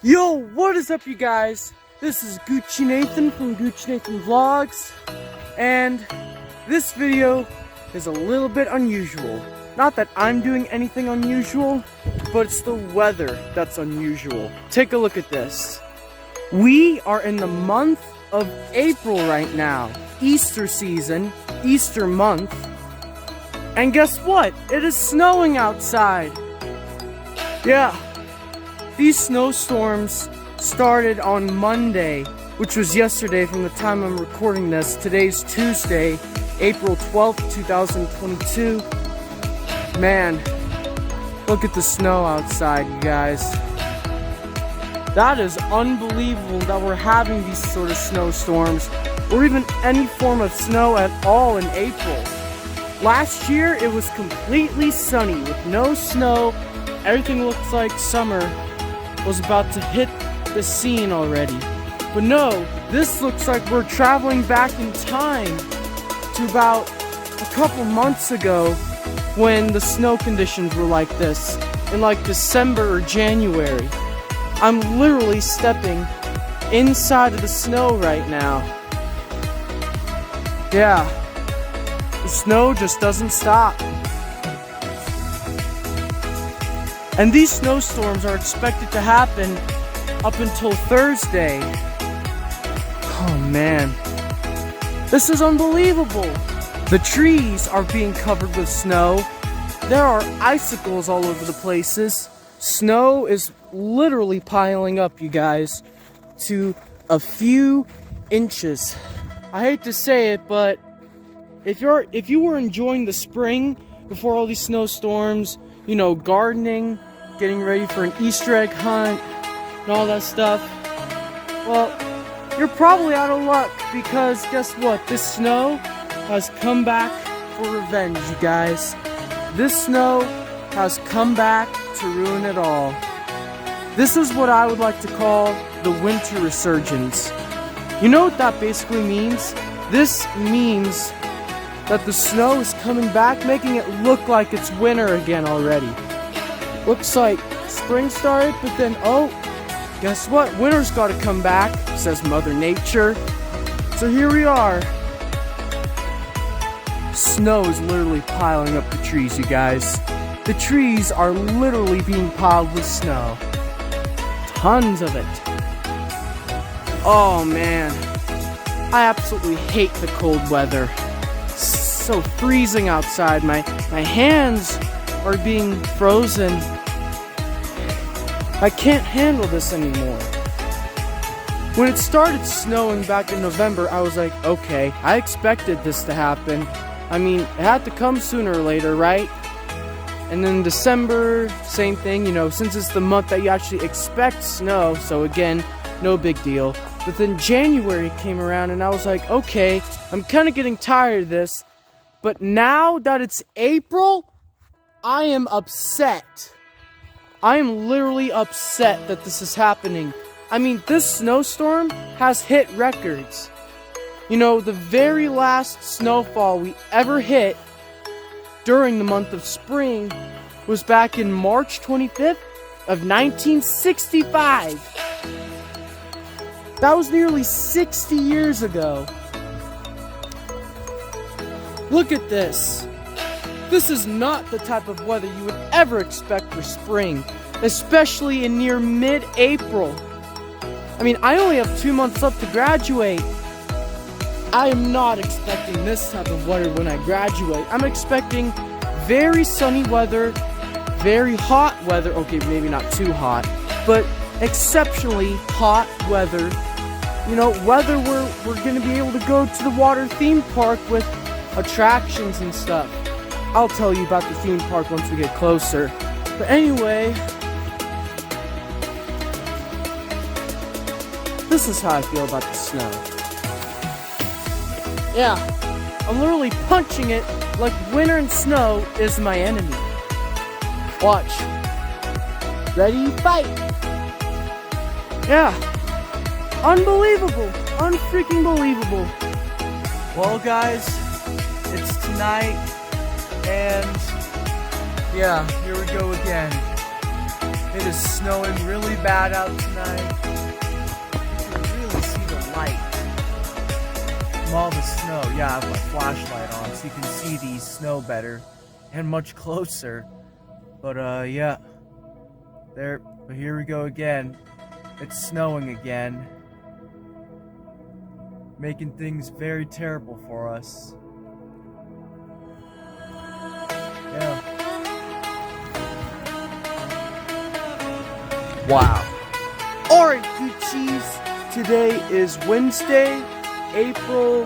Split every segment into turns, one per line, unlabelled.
Yo, what is up, you guys? This is Gucci Nathan from Gucci Nathan Vlogs, and this video is a little bit unusual. Not that I'm doing anything unusual, but it's the weather that's unusual. Take a look at this. We are in the month of April right now. Easter season, Easter month. And guess what? It is snowing outside. Yeah. These snowstorms started on Monday, which was yesterday from the time I'm recording this. Today's Tuesday, April 12th, 2022. Man, look at the snow outside, you guys. That is unbelievable that we're having these sort of snowstorms, or even any form of snow at all in April. Last year, it was completely sunny with no snow. Everything looks like summer was about to hit the scene already. But no, this looks like we're traveling back in time to about a couple months ago when the snow conditions were like this, in like December or January. I'm literally stepping inside of the snow right now. Yeah, the snow just doesn't stop. And these snowstorms are expected to happen up until Thursday. Oh man, this is unbelievable. The trees are being covered with snow. There are icicles all over the places. Snow is literally piling up, you guys, to a few inches. I hate to say it, but if you were enjoying the spring before all these snowstorms, you know, gardening, getting ready for an Easter egg hunt, and all that stuff, well, you're probably out of luck, because guess what? This snow has come back for revenge, you guys. This snow has come back to ruin it all. This is what I would like to call the winter resurgence. You know what that basically means? This means that the snow is coming back, making it look like it's winter again already. Looks like spring started, but then, oh, guess what? Winter's gotta come back, says Mother Nature. So here we are. Snow is literally piling up the trees, you guys. The trees are literally being piled with snow. Tons of it. Oh man, I absolutely hate the cold weather. So freezing outside. My hands are being frozen. I can't handle this anymore. When it started snowing back in November, I was like, okay, I expected this to happen. I mean, it had to come sooner or later, right? And then December, same thing, you know, since it's the month that you actually expect snow, so again, no big deal. But then January came around and I was like, okay, I'm kind of getting tired of this. But now that it's April, I am upset. I am literally upset that this is happening. I mean, this snowstorm has hit records. You know, the very last snowfall we ever hit during the month of spring was back in March 25th of 1965. That was nearly 60 years ago. Look at this. This is not the type of weather you would ever expect for spring, especially in near mid-April. I mean, I only have 2 months left to graduate. I am not expecting this type of weather when I graduate. I'm expecting very sunny weather, very hot weather. Okay, maybe not too hot, but exceptionally hot weather. You know, weather where we're going to be able to go to the water theme park with attractions and stuff. I'll tell you about the theme park once we get closer. But anyway, this is how I feel about the snow. Yeah, I'm literally punching it like winter and snow is my enemy. Watch. Ready, fight! Yeah. Unbelievable. Unfreaking believable. Well, guys, it's tonight, and yeah, here we go again. It is snowing really bad out tonight. You can really see the light from all the snow. Yeah, I have my flashlight on so you can see the snow better and much closer. But yeah, there. But here we go again. It's snowing again, making things very terrible for us. Yeah. Wow. Alright, Gucci's. Today is Wednesday, April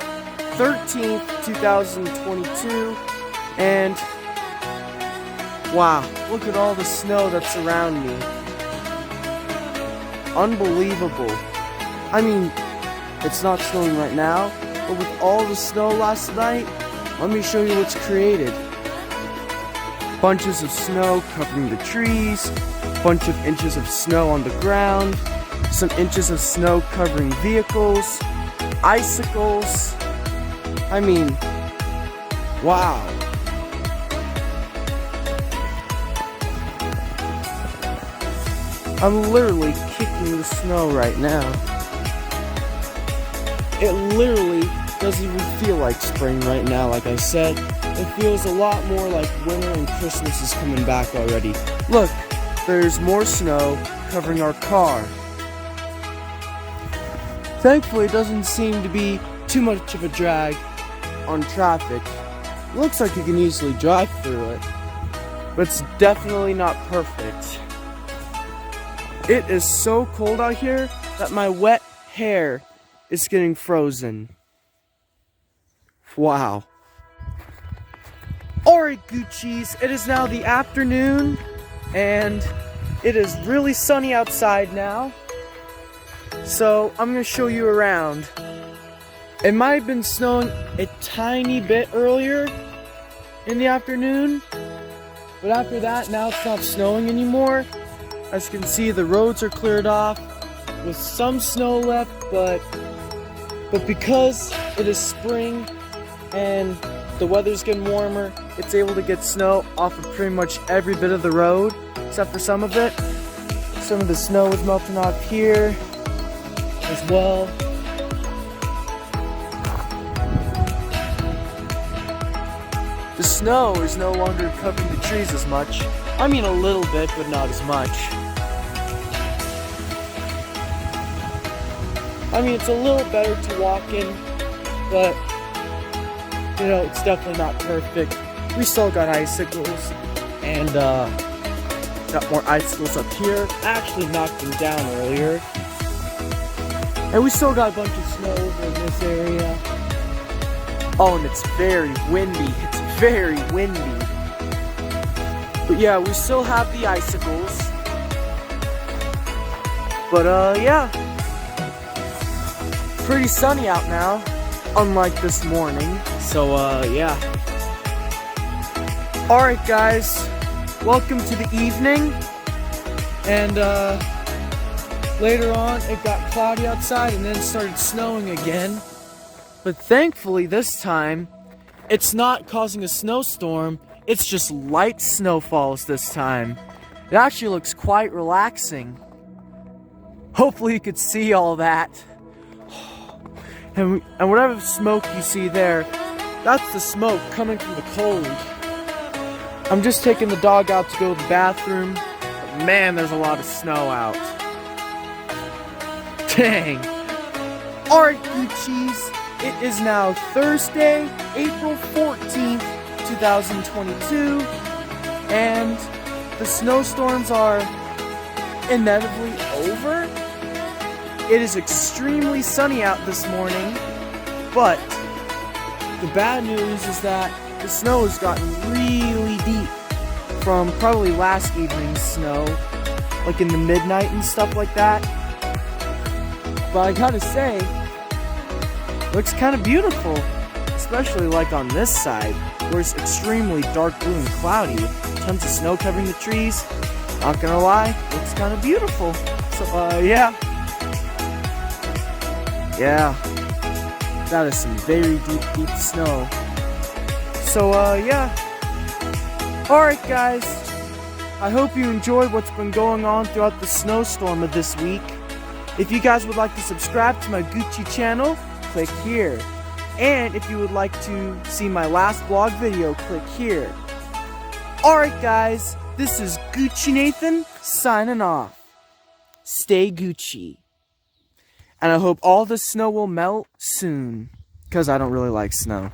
13th, 2022. And wow, look at all the snow that's around me. Unbelievable. I mean, it's not snowing right now, but with all the snow last night, let me show you what's created. Bunches of snow covering the trees, bunch of inches of snow on the ground, some inches of snow covering vehicles, icicles. I mean, wow. I'm literally kicking the snow right now. It literally doesn't even feel like spring right now, like I said. It feels a lot more like winter and Christmas is coming back already. Look, there's more snow covering our car. Thankfully, it doesn't seem to be too much of a drag on traffic. It looks like you can easily drive through it, but it's definitely not perfect. It is so cold out here that my wet hair is getting frozen. Wow. Alright, Gucci's, it is now the afternoon, and it is really sunny outside now. So, I'm going to show you around. It might have been snowing a tiny bit earlier in the afternoon, but after that, now it's not snowing anymore. As you can see, the roads are cleared off with some snow left, but because it is spring and the weather's getting warmer, it's able to get snow off of pretty much every bit of the road, except for some of it. Some of the snow is melting off here as well. The snow is no longer covering the trees as much. I mean a little bit, but not as much. I mean, it's a little better to walk in, but you know, it's definitely not perfect. We still got icicles, and got more icicles up here. I actually knocked them down earlier. And we still got a bunch of snow over in this area. Oh, and it's very windy. It's very windy. But yeah, we still have the icicles. But yeah. Pretty sunny out now, unlike this morning. So yeah. Alright guys, welcome to the evening. And later on it got cloudy outside and then it started snowing again. But thankfully this time, it's not causing a snowstorm, it's just light snowfalls this time. It actually looks quite relaxing. Hopefully you could see all that. And whatever smoke you see there, that's the smoke coming from the cold. I'm just taking the dog out to go to the bathroom. But man, there's a lot of snow out. Dang. Alright, Gucci's. It is now Thursday, April 14th, 2022. And the snowstorms are inevitably over. It is extremely sunny out this morning, but the bad news is that the snow has gotten really deep from probably last evening's snow, like in the midnight and stuff like that. But I gotta say, it looks kind of beautiful, especially like on this side, where it's extremely dark blue and cloudy, tons of snow covering the trees. Not gonna lie, looks kind of beautiful. So yeah. Yeah, that is some very deep snow. So, yeah. Alright, guys. I hope you enjoyed what's been going on throughout the snowstorm of this week. If you guys would like to subscribe to my Gucci channel, click here. And if you would like to see my last vlog video, click here. Alright guys, this is Gucci Nathan signing off. Stay Gucci. And I hope all the snow will melt soon, because I don't really like snow.